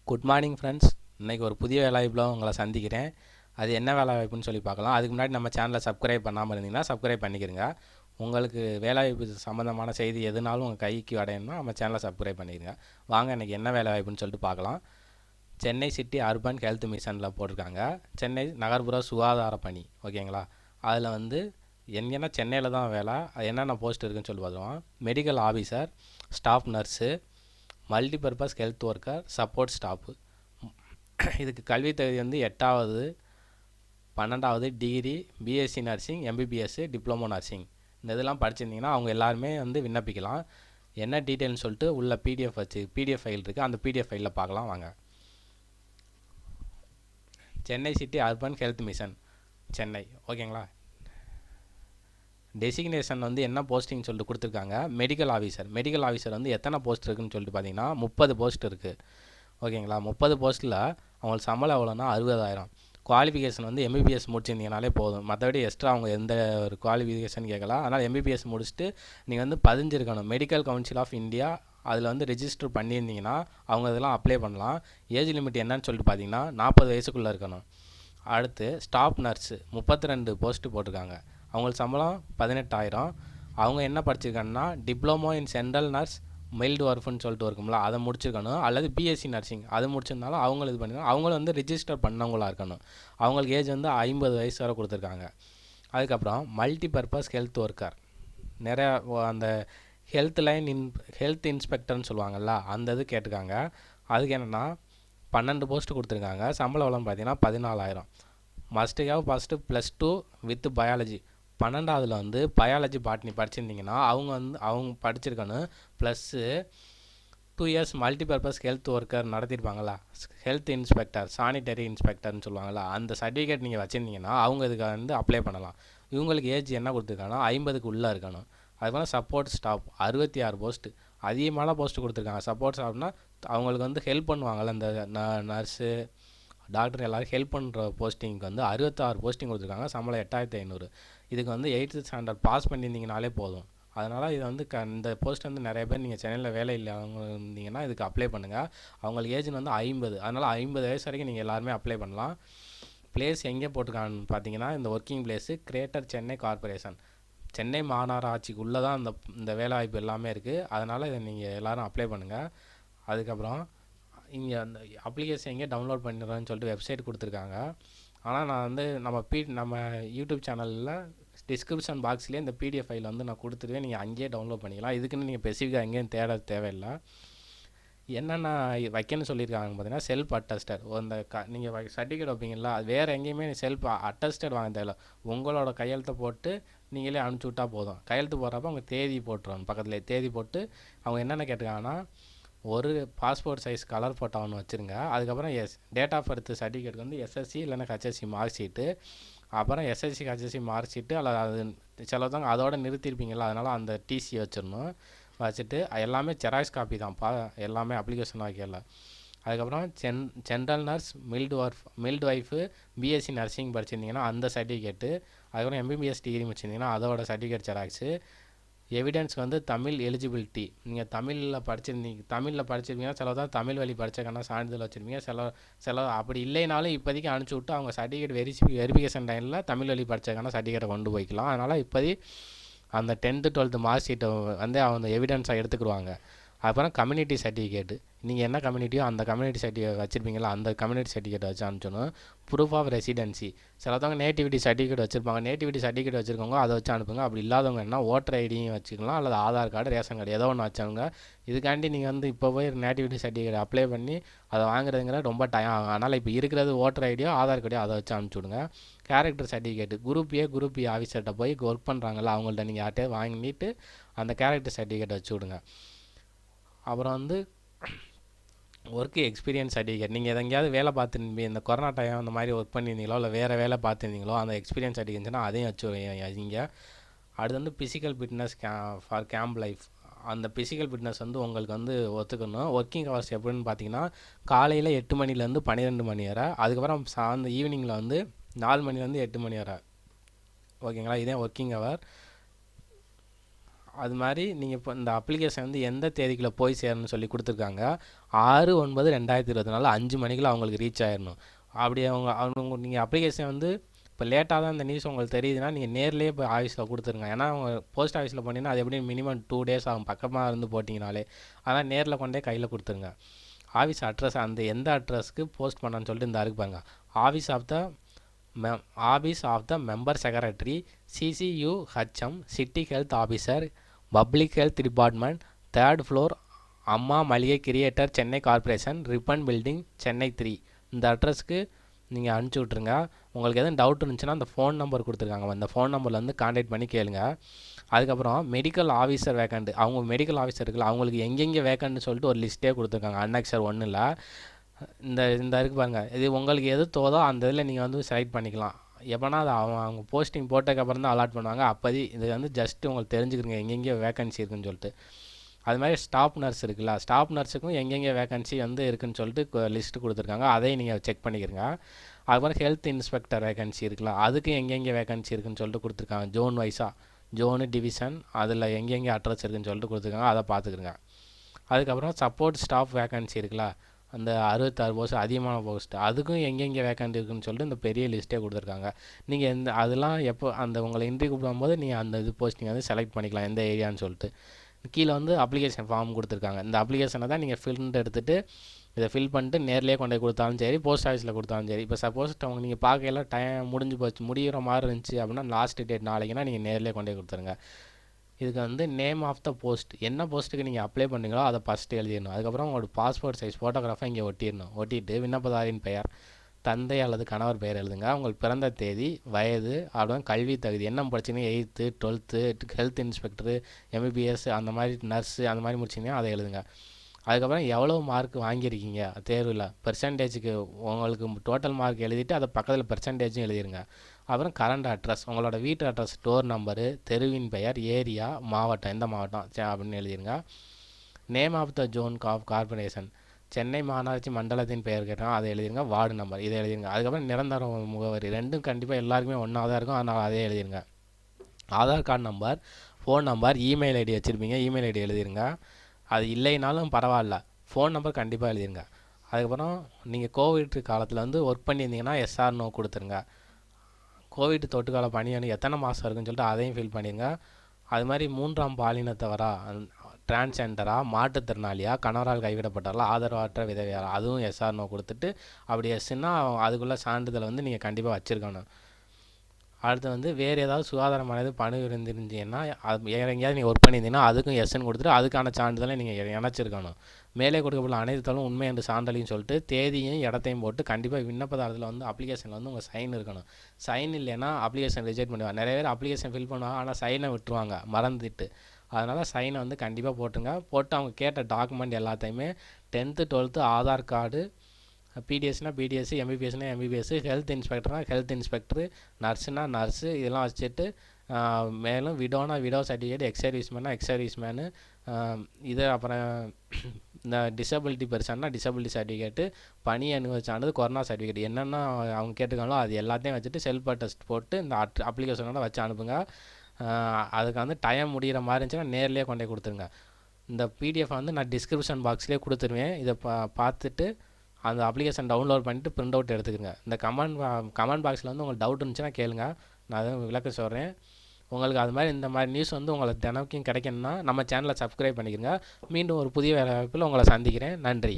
Good morning friends. இன்றைக்கி ஒரு புதிய வேலைவாய்ப்பில் உங்களை சந்திக்கிறேன். அது என்ன வேலைவாய்ப்புன்னு சொல்லி பார்க்கலாம். அதுக்கு முன்னாடி நம்ம சேனலை சப்ஸ்கிரைப் பண்ணாமல் இருந்தீங்கன்னா சப்ஸ்கிரைப் பண்ணிக்கிறங்க. உங்களுக்கு வேலைவாய்ப்பு சம்மந்தமான செய்தி எதுனாலும் உங்கள் கைக்கு அடையணும்னா நம்ம சேனலை சப்ஸ்கிரைப் பண்ணிக்கிறங்க. வாங்க இன்றைக்கி என்ன வேலைவாய்ப்புன்னு சொல்லிட்டு பார்க்கலாம். சென்னை சிட்டி அர்பன் ஹெல்த் மிஷனில் போட்டிருக்காங்க. சென்னை நகர்ப்புற சுகாதார பணி, ஓகேங்களா. அதில் வந்து எங்கன்னா சென்னையில் தான் வேலை. அது என்னென்ன போஸ்ட் இருக்குதுன்னு சொல்லி பார்த்துருவோம். Medical officer, staff nurse, multipurpose health worker, support staff. இதுக்கு கல்வி தகுதி வந்து 8வது 12வது degree, BSc nursing, MBBS, diploma nursing இந்த இதெல்லாம் படிச்சிருந்தீங்கன்னா அவங்க எல்லாருமே வந்து விண்ணப்பிக்கலாம். என்ன டீட்டெயில்னு சொல்லிட்டு உள்ள பிடிஎஃப் ஃபைல் இருக்குது. அந்த பிடிஎஃப் ஃபைலில் பார்க்கலாம் வாங்க. Chennai city urban health mission Chennai, ஓகேங்களா. டெசிக்னேஷன் வந்து என்ன போஸ்டிங் சொல்லிட்டு கொடுத்துருக்காங்க. மெடிக்கல் ஆஃபீஸர் வந்து எத்தனை போஸ்ட் இருக்குதுன்னு சொல்லிட்டு பார்த்தீங்கன்னா 30 போஸ்ட் இருக்குது, ஓகேங்களா. 30 போஸ்ட்டில் அவங்களுக்கு சம்பளம் எவ்வளோன்னா 60,000. குவாலிஃபிகேஷன் வந்து எம்பிபிஎஸ் முடிச்சிருந்தீங்கனாலே போதும். மற்றபடி எக்ஸ்ட்ரா அவங்க எந்த ஒரு குவாலிஃபிகேஷன் கேட்கலாம். அதனால் எம்பிபிஎஸ் முடிச்சுட்டு நீங்கள் வந்து பதிஞ்சிருக்கணும். மெடிக்கல் கவுன்சில் ஆஃப் இந்தியா அதில் வந்து ரெஜிஸ்டர் பண்ணியிருந்தீங்கன்னா அவங்க இதெல்லாம் அப்ளை பண்ணலாம். ஏஜ் லிமிட் என்னன்னு சொல்லிட்டு பார்த்தீங்கன்னா 40 வயசுக்குள்ளே இருக்கணும். அடுத்து ஸ்டாஃப் நர்ஸு 32 போஸ்ட்டு போட்டிருக்காங்க. அவங்களுக்கு சம்பளம் 18,000. அவங்க என்ன படிச்சிருக்காங்கன்னா diploma in central nurse mailed ஒர்ஃப்னு சொல்லிட்டு இருக்கும்ல, அதை முடிச்சிருக்கணும். அல்லது பிஎஸ்சி நர்சிங் அது முடிச்சிருந்தாலும் அவங்களும் இது பண்ணிக்கணும். அவங்களும் வந்து ரிஜிஸ்டர் பண்ணவங்களாக இருக்கணும். அவங்களுக்கு ஏஜ் வந்து 50 வயசு வரை கொடுத்துருக்காங்க. அதுக்கப்புறம் மல்டிபர்பஸ் ஹெல்த் ஒர்க்கர், நிறையா அந்த ஹெல்த் இன்ஸ்பெக்டர்னு சொல்லுவாங்கள்ல, அந்த இது கேட்டிருக்காங்க. அதுக்கு என்னென்னா 12 போஸ்ட்டு கொடுத்துருக்காங்க. சம்பளம் எவ்வளோன்னு பார்த்தீங்கன்னா 14,000. Must have first +2 with biology. 12வதுல வந்து பயாலஜி பாட்னி படிச்சிருந்தீங்கன்னா அவங்க படிச்சிருக்கணும். Plus 2 years multipurpose health worker நடத்திருப்பாங்களா, ஹெல்த் இன்ஸ்பெக்டர், சானிடரி இன்ஸ்பெக்டர்னு சொல்லுவாங்களா, அந்த சர்டிஃபிகேட் நீங்கள் வச்சுருந்தீங்கன்னா அவங்க இதுக்கு வந்து அப்ளை பண்ணலாம். இவங்களுக்கு ஏஜ் என்ன கொடுத்துருக்காங்கன்னா 50க்கு உள்ளே இருக்கணும். அதுபோல் சப்போர்ட் ஸ்டாஃப் 66 போஸ்ட்டு, அதிகமான போஸ்ட்டு கொடுத்துருக்காங்க. சப்போர்ட் ஸ்டாஃப்னா அவங்களுக்கு வந்து ஹெல்ப் பண்ணுவாங்கள்ல, இந்த நர்ஸு டாக்டர் எல்லோரும் ஹெல்ப் பண்ணுற போஸ்டிங்க்கு வந்து 66 போஸ்டிங் கொடுத்துருக்காங்க. சம்பளம் 8,500. இதுக்கு வந்து 8th ஸ்டாண்டர்ட் பாஸ் பண்ணியிருந்தீங்கனாலே போதும். அதனால் இது வந்து இந்த போஸ்ட் வந்து நிறைய பேர் நீங்கள் சென்னையில் வேலை இல்லாதவங்க இருந்தீங்கன்னா இதுக்கு அப்ளை பண்ணுங்கள். அவங்களுக்கு ஏஜ் வந்து 50, அதனால் 50 வயசு வரைக்கும் நீங்கள் எல்லாருமே அப்ளை பண்ணலாம். பிளேஸ் எங்கே போட்டிருக்கான்னு பார்த்தீங்கன்னா இந்த working place greater Chennai corporation, Chennai மாநகராட்சிக்குள்ளே தான் இந்த வேலைவாய்ப்பு எல்லாமே இருக்குது. அதனால் இதை நீங்கள் எல்லோரும் அப்ளை பண்ணுங்கள். அதுக்கப்புறம் இங்கே அந்த அப்ளிகேஷன் எங்கே டவுன்லோட் பண்ணிடுறேன்னு சொல்லிட்டு வெப்சைட் கொடுத்துருக்காங்க. ஆனால் நான் வந்து நம்ம யூடியூப் சேனலில் டிஸ்கிரிப்ஷன் பாக்ஸ்லேயே இந்த பிடிஎஃப் ஃபைல் வந்து நான் கொடுத்துருவேன். நீங்கள் அங்கேயே டவுன்லோட் பண்ணிக்கலாம். இதுக்குன்னு நீங்கள் ஸ்பெசிஃபிக்காக எங்கேயும் தேவையில்லை. என்னென்ன வைக்கணும்னு சொல்லியிருக்காங்கன்னு பார்த்தீங்கன்னா செல்ஃப் அட்டஸ்டட். அந்த நீங்கள் சர்டிஃபிகேட் வைப்பீங்களா, அது வேறு எங்கேயுமே செல்ஃப் அட்டஸ்டட் வாங்க தேவையில்ல. உங்களோட கையெழுத்தை போட்டு நீங்களே அனுப்பிச்சி விட்டால் போதும். கையெழுத்து போடுறப்ப அவங்க தேதி போட்டுருவாங்க. பக்கத்தில் தேதி போட்டு அவங்க என்னென்ன கேட்டிருக்காங்கன்னா ஒரு பாஸ்போர்ட் சைஸ் கலர் ஃபோட்டோ ஒன்று வச்சுருங்க. அதுக்கப்புறம் டேட் ஆஃப் பர்த் சர்டிஃபிகேட் வந்து எஸ்எஸ்சி இல்லைன்னா ஹெச்எஸ்சி மார்க் ஷீட்டு, அப்புறம் எஸ்எஸ்சி ஹெச்எஸ்சி மார்க் ஷீட்டு அல்லது அது சிலதாங்க அதோட நிறுத்திருப்பீங்களா, அதனால் அந்த டிசி வச்சிடணும். வச்சுட்டு எல்லாமே ஜெராக்ஸ் காப்பி தான்ப்பா, எல்லாமே அப்ளிகேஷன் வைக்கல. அதுக்கப்புறம் general nurse, midwife, BSc nursing படிச்சிருந்தீங்கன்னா அந்த சர்டிஃபிகேட்டு, அதுக்கப்புறம் எம்பிபிஎஸ் டிகிரி முடிச்சிருந்தீங்கன்னா அதோட சர்டிஃபிகேட் ஜெராக்ஸு. எவிடன்ஸ் வந்து தமிழ் எலிஜிபிலிட்டி, நீங்கள் தமிழில் படிச்சிருப்பீங்கன்னா சில தான் தமிழ் வழி படித்தக்கான சான்றிதழ் வச்சுருப்பீங்க. சில அப்படி இல்லைனாலும் இப்போதைக்கு அனுப்பிச்சி விட்டு அவங்க சர்டிஃபிகேட் வெரிஃபிகேஷன் டைமில் தமிழ் வழி படித்தக்கான சர்டிஃபிகேட்டை கொண்டு போய்க்கலாம். அதனால் அந்த 10th 12th மார்க் ஷீட்டை வந்து அவங்க எவிடன்ஸாக எடுத்துக்கிடுவாங்க. அப்புறம் கம்யூனிட்டி சர்டிஃபிகேட்டு, நீங்கள் என்ன கம்யூனிட்டியோ அந்த கம்யூனிட்டி சர்டிஃபிகேட் வச்சுருப்பீங்களா, அந்த கம்யூனிட்டி சர்டிஃபிகேட் வச்சு அனுப்பிச்சணும். ப்ரூஃப் ஆஃப் ரெசிடென்சி, சிலத்தவங்க நேட்டிவிட்டி சர்டிஃபிகேட் வச்சுருப்பாங்க. நேட்டிவிட்டி சர்டிஃபிகேட் வச்சுருக்கவங்க அதை வச்சு அனுப்புங்க. அப்படி இல்லாதவங்க என்ன ஓட்டர் ஐடியும் வச்சுக்கலாம், அல்லது ஆதார் கார்டு, ரேஷன் கார்டு ஏதோ ஒன்று வச்சவங்க. இதுக்காண்டி நீங்கள் வந்து இப்போ போய் நேட்டிவிட்டி சர்டிஃபிகேட் அப்ளை பண்ணி அதை வாங்குறதுங்கிற ரொம்ப டைம் ஆகும். அதனால் இப்போ இருக்கிறது ஓட்டர் ஐடியோ ஆதார் கார்டையோ அதை வச்சு அனுப்பிச்சி விடுங்க. கேரக்டர் சர்டிஃபிகேட்டு, குரூப் ஏ ஆஃபீஸர்கிட்ட போய் ஒர்க் பண்ணுறாங்கல்ல அவங்கள்ட்ட நீங்கள் யார்கிட்டே வாங்கிட்டு அந்த கேரக்டர் சர்டிஃபிகேட் வச்சு விடுங்க. அப்புறம் வந்து ஒர்க்கு எக்ஸ்பீரியன்ஸ் சர்டிஃபிகேட், நீங்கள் எங்கேயாவது வேலை பார்த்துருந்தீங்க, இந்த கொரோனா டைம் அந்த மாதிரி ஒர்க் பண்ணியிருந்தீங்களோ இல்லை வேறு வேலை பார்த்துருந்தீங்களோ அந்த எக்ஸ்பீரியன்ஸ் சர்டிஃபிகேட்ஸ்னால் அதையும் வச்சு வைங்க. அடுத்து வந்து physical fitness for camp life, அந்த ஃபிசிக்கல் ஃபிட்னஸ் வந்து உங்களுக்கு வந்து ஒத்துக்கணும். ஒர்க்கிங் ஹவர்ஸ் எப்படின்னு பார்த்தீங்கன்னா காலையில் 8 மணிலேருந்து 12 மணி வரை, அதுக்கப்புறம் ஈவினிங்கில் வந்து 4 மணிலேருந்து 8 மணி வரை, ஓகேங்களா. இதே ஒர்க்கிங் ஹவர். அது மாதிரி நீங்கள் இப்போ இந்த அப்ளிகேஷன் வந்து எந்த தேதிக்குள்ளே போய் சேரணும்னு சொல்லி கொடுத்துருக்காங்க. 6/9/2024 5 மணிக்குள்ள அவங்களுக்கு ரீச் ஆயிடணும். அப்படி அவங்க நீங்கள் அப்ளிகேஷன் வந்து இப்போ லேட்டாக தான் இந்த நியூஸ் உங்களுக்கு தெரியுதுன்னா நீங்கள் நேர்லேயே போய் ஆஃபீஸில் கொடுத்துருங்க. ஏன்னா அவங்க போஸ்ட் ஆஃபீஸில் போனீங்கன்னா அது எப்படி மினிமம் 2 days ஆகும், பக்கமாக இருந்து போட்டிங்கனாலே. அதான் நேரில் கொண்டே கையில் கொடுத்துருங்க. ஆஃபீஸ் அட்ரஸ் அந்த எந்த அட்ரஸ்க்கு போஸ்ட் பண்ணான்னு சொல்லிட்டு இந்த இருக்கு பாருங்க. Office of the member secretary, CCUHM, city health officer, public health department, 3rd floor, Amma Maligai creator, Chennai corporation, Ripon building, Chennai 3. இந்த அட்ரஸ்க்கு நீங்கள் அனுப்பிச்சி விட்ருங்க. உங்களுக்கு எதுவும் டவுட் இருந்துச்சுன்னா அந்த ஃபோன் நம்பர் கொடுத்துருக்காங்க, அந்த ஃபோன் நம்பரில் வந்து கான்டாக்ட் பண்ணி கேளுங்க. அதுக்கப்புறம் மெடிக்கல் ஆஃபீஸர் வேக்கண்ட், அவங்க மெடிக்கல் ஆஃபீஸர் இருக்குல்ல, அவங்களுக்கு எங்கெங்கே வேக்கண்ட்னு சொல்லிட்டு ஒரு லிஸ்ட்டே கொடுத்துருக்காங்க. அன்னெக்சர் 1ல் இந்த இருக்கு பாருங்கள். இது உங்களுக்கு எது தோதோ அந்த இதில் நீங்கள் வந்து செலக்ட் பண்ணிக்கலாம். எப்போனா அது அவங்க போஸ்டிங் போட்டதுக்கப்புறம் தான் அலாட் பண்ணுவாங்க. அப்போதி இது வந்து ஜஸ்ட்டு உங்களுக்கு தெரிஞ்சுக்கிறீங்க எங்கெங்கே வேக்கன்சி இருக்குதுன்னு சொல்லிட்டு. அது மாதிரி ஸ்டாஃப் நர்ஸ் இருக்குல்ல, ஸ்டாஃப் நர்ஸுக்கும் எங்கெங்கே வேக்கன்சி வந்து இருக்குதுன்னு சொல்லிட்டு லிஸ்ட்டு கொடுத்துருக்காங்க. அதையும் நீங்கள் செக் பண்ணிக்கிறங்க. அதுக்கப்புறம் ஹெல்த் இன்ஸ்பெக்டர் வேக்கன்சி இருக்குல்ல, அதுக்கு எங்கெங்கே வேக்கன்சி இருக்குதுன்னு சொல்லிட்டு கொடுத்துருக்காங்க. ஜோன் வைஸாக, ஜோனு, டிவிஷன், அதில் எங்கெங்கே அட்ரஸ் இருக்குதுன்னு சொல்லிட்டு கொடுத்துருக்காங்க. அதை பார்த்துக்குறங்க. அதுக்கப்புறம் சப்போர்ட் ஸ்டாஃப் வேக்கன்சி இருக்குல்ல, அந்த 66 போஸ்ட் அதிகமான போஸ்ட், அதுக்கும் எங்கெங்கே வேக்கன்ட் இருக்குதுன்னு சொல்லிட்டு இந்த பெரிய லிஸ்ட்டே கொடுத்துருக்காங்க. நீங்கள் அதெல்லாம் எப்போ உங்களை இன்டர்வியூ கூப்பிடும்போது நீங்கள் அந்த போஸ்டிங் வந்து செலக்ட் பண்ணிக்கலாம் எந்த ஏரியான்னு சொல்லிட்டு. கீழே வந்து அப்ளிகேஷன் ஃபார்ம் கொடுத்துருக்காங்க. இந்த அப்ளிகேஷனை தான் நீங்கள் ஃபில்ட் எடுத்துகிட்டு இதை ஃபில் பண்ணிட்டு நேர்லேயே கொண்டு போய் கொடுத்தாலும் சரி, போஸ்ட் ஆஃபீஸில் கொடுத்தாலும் சரி. இப்போ சப்போஸ் நீங்கள் பார்க்கையில டைம் முடிஞ்சு போச்சு, முடிகிற மாதிரி இருந்துச்சு அப்படின்னா லாஸ்ட் டேட் நாளைக்குன்னா நீங்கள் நேர்லேயே கொண்டு போய் கொடுத்துருங்க. இதுக்கு வந்து நேம் ஆஃப் த போஸ்ட், என்ன போஸ்ட்டுக்கு நீங்கள் அப்ளை பண்ணுறீங்களோ அதை ஃபஸ்ட்டு எழுதிடணும். அதுக்கப்புறம் உங்களோட பாஸ்போர்ட் சைஸ் ஃபோட்டோகிராஃபை இங்கே ஒட்டிட்டு விண்ணப்பதாரின் பெயர், தந்தை அல்லது கணவர் பெயர் எழுதுங்க. உங்கள் பிறந்த தேதி, வயது, அப்புறம் கல்வி தகுதி, என்ன படிச்சிங்கன்னா 8th 12th, health inspector, MBBS, அந்த மாதிரி நர்ஸு அந்த மாதிரி முடிச்சிங்கன்னா அதை எழுதுங்க. அதுக்கப்புறம் எவ்வளோ மார்க் வாங்கியிருக்கீங்க தேர்வில், பெர்சன்டேஜுக்கு உங்களுக்கு டோட்டல் மார்க் எழுதிட்டு அதை பக்கத்தில் பெர்சன்டேஜும் எழுதிருங்க. அப்புறம் கரண்ட் அட்ரஸ், உங்களோட வீட்டு அட்ரஸ், டோர் நம்பரு, தெருவின் பெயர், ஏரியா, மாவட்டம், எந்த மாவட்டம் அப்படின்னு எழுதிருங்க. Name of the zone corporation, Chennai மாநகராட்சி மண்டலத்தின் பெயர் கேட்டால் அதை எழுதிருங்க. வார்டு நம்பர் இதை எழுதிருங்க. அதுக்கப்புறம் நிரந்தர முகவரி, ரெண்டும் கண்டிப்பாக எல்லாருக்குமே ஒன்றா தான் இருக்கும், அதனால் அதே எழுதிருங்க. Aadhaar card number, phone number, email ID வச்சுருப்பீங்க, இமெயில் ஐடி எழுதிருங்க. அது இல்லைனாலும் பரவாயில்ல, ஃபோன் நம்பர் கண்டிப்பாக எழுதிருங்க. அதுக்கப்புறம் நீங்கள் கோவிட் காலத்தில் வந்து ஒர்க் பண்ணியிருந்தீங்கன்னா எஸ்ஆர் நோ கொடுத்துருங்க. கோவிட் தொட்டுக்கால பணி எத்தனை மாதம் இருக்குன்னு சொல்லிட்டு அதையும் ஃபில் பண்ணிடுங்க. அது மாதிரி 3ஆம் பாலினத்தவரா, டிரான்ஸ்ஜெண்டரா, மாற்றுத்திறனாளியா, கணவரால் கைவிடப்பட்டாரா, ஆதரவற்ற விதவையாரா, அதுவும் எஸ்ஆர் நோ கொடுத்துட்டு, அப்படி எஸ்ன்னா அதுக்குள்ளே சான்றிதழ் வந்து நீங்கள் கண்டிப்பாக வச்சுருக்கணும். அடுத்து வந்து வேறு ஏதாவது சுகாதாரமானது பணி இருந்துருந்தீங்கன்னா, அது எங்கேயாவது நீங்கள் ஒர்க் பண்ணியிருந்தீங்கன்னா அதுக்கும் எஸ்ன்னு கொடுத்துட்டு அதுக்கான சான்றிதழை நீங்கள் இணைச்சிருக்கணும். மேலே கொடுக்கப்பட்ட அனைத்து தகவலும் உண்மை என்று சான்றளின்னு சொல்லிட்டு தேதியும் இடத்தையும் போட்டு கண்டிப்பாக விண்ணப்பதாரத்தில் வந்து அப்ளிகேஷனில் வந்து உங்கள் சைன் இருக்கணும். சைன் இல்லைன்னா அப்ளிகேஷன் ரிஜெக்ட் பண்ணுவாங்க. நிறைய பேர் அப்ளிகேஷன் ஃபில் பண்ணுவாங்க, ஆனால் சைனை விட்டுருவாங்க மறந்துட்டு. அதனால் சைனை வந்து கண்டிப்பாக போட்டு அவங்க கேட்ட டாக்குமெண்ட் எல்லாத்தையுமே 10th 12th ஆதார் கார்டு, பிடிஎஸ்னால் பிடிஎஸ், MBBSனால் MBBS, ஹெல்த் இன்ஸ்பெக்டர்னால் ஹெல்த் இன்ஸ்பெக்டரு, நர்ஸுனால் நர்ஸு, இதெல்லாம் வச்சுட்டு மேலும் விடோனா விடோ சர்டிஃபிகேட், எக்ஸ் சர்வீஸ்மேனு, இது அப்புறம் இந்த டிசபிலிட்டி பெர்சன்னா டிசபிலிட்டி சர்டிஃபிகேட்டு, பணி அனுபவிச்சானது, கொரோனா சர்டிஃபிகேட், என்னென்ன அவங்க கேட்டுக்காங்களோ அது எல்லாத்தையும் வச்சுட்டு செல்ஃப் அட்டஸ்ட் போட்டு இந்த அப்ளிகேஷனோட வச்சு அனுப்புங்க. அதுக்கு வந்து டைம் முடிகிற மாதிரி இருந்துச்சுன்னா நேர்லேயே கொண்டே கொடுத்துருங்க. இந்த பிடிஎஃப் வந்து நான் டிஸ்கிரிப்ஷன் பாக்ஸ்லேயே கொடுத்துருவேன். இதை பார்த்துட்டு அந்த அப்ளிகேஷன் டவுன்லோட் பண்ணிவிட்டு பிரிண்ட் அவுட் எடுத்துக்கோங்க. இந்த கமெண்ட் பாக்ஸில் வந்து உங்களுக்கு டவுட் இருந்துச்சுன்னா கேளுங்க, நான் அதை விளக்க சொல்கிறேன். உங்களுக்கு அது மாதிரி இந்த மாதிரி நியூஸ் வந்து உங்களுக்கு தினக்கும் கிடைக்கணும்னா நம்ம சேனலை சப்ஸ்கிரைப் பண்ணிக்கிறங்க. மீண்டும் ஒரு புதிய வேலை வாய்ப்பில் உங்களை சந்திக்கிறேன். நன்றி.